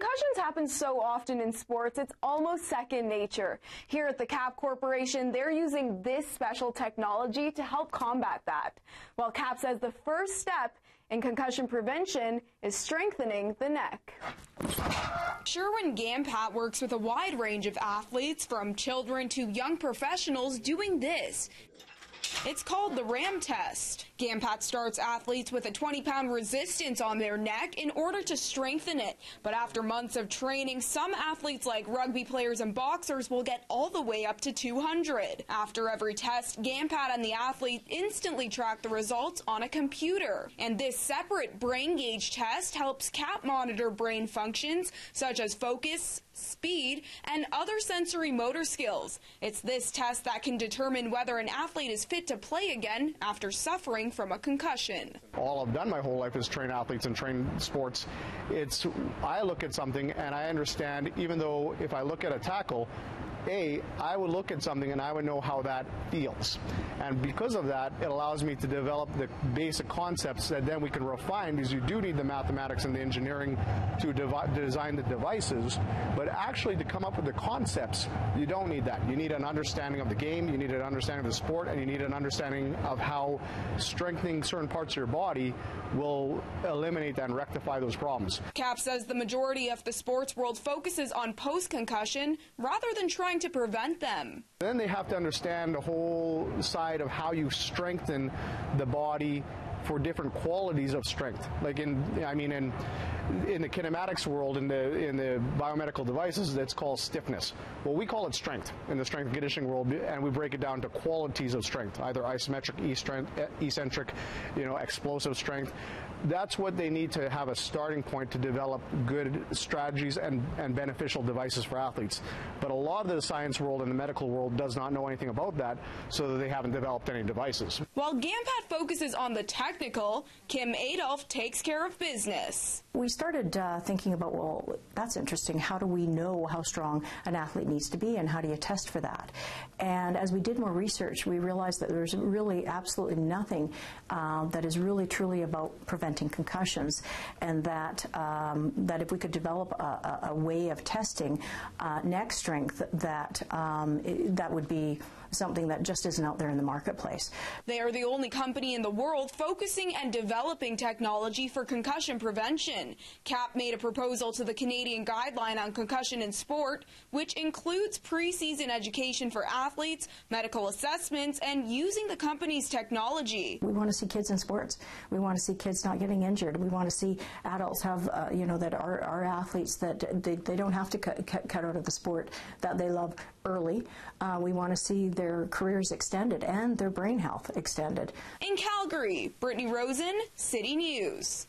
Concussions happen so often in sports, it's almost second nature. Here at the CAP Corporation, they're using this special technology to help combat that. While CAP says the first step in concussion prevention is strengthening the neck. Sherwin Gampat works with a wide range of athletes, from children to young professionals, doing this. It's called the RAM test. Gampat starts athletes with a 20-pound resistance on their neck in order to strengthen it. But after months of training, some athletes like rugby players and boxers will get all the way up to 200. After every test, Gampat and the athlete instantly track the results on a computer. And this separate brain gauge test helps CAP monitor brain functions such as focus, speed, and other sensory motor skills. It's this test that can determine whether an athlete is fit to play again after suffering from a concussion. All I've done my whole life is train athletes and train sports. I look at something and I understand, even though if I look at a tackle, I would look at something and I would know how that feels. And because of that, it allows me to develop the basic concepts that then we can refine, because you do need the mathematics and the engineering to design the devices. But actually, to come up with the concepts, you don't need that. You need an understanding of the game, you need an understanding of the sport, and you need an understanding of how strengthening certain parts of your body will eliminate and rectify those problems. CAP says the majority of the sports world focuses on post-concussion rather than trying to prevent them. Then they have to understand the whole side of how you strengthen the body for different qualities of strength. Like in the kinematics world, in the biomedical devices, that's called stiffness. Well, we call it strength in the strength and conditioning world, and we break it down to qualities of strength, either isometric, eccentric, explosive strength. That's what they need to have a starting point to develop good strategies and beneficial devices for athletes. But a lot of the science world and the medical world does not know anything about that, so that they haven't developed any devices. While Gampat focuses on the technical, Kim Adolf takes care of business. We started thinking about, well, that's interesting. How do we know how strong an athlete needs to be, and how do you test for that? And as we did more research, we realized that there's really absolutely nothing that is really truly about preventing concussions, and that if we could develop a way of testing neck strength, that would be something that just isn't out there in the marketplace. They are the only company in the world focusing and developing technology for concussion prevention. CAP made a proposal to the Canadian Guideline on Concussion in Sport, which includes preseason education for athletes, medical assessments, and using the company's technology. We want to see kids in sports. We want to see kids not getting injured. We want to see adults have, that are athletes, that they don't have to cut out of the sport that they love early. We want to see their careers extended and their brain health extended. In Calgary, Brittany Rosen, City News.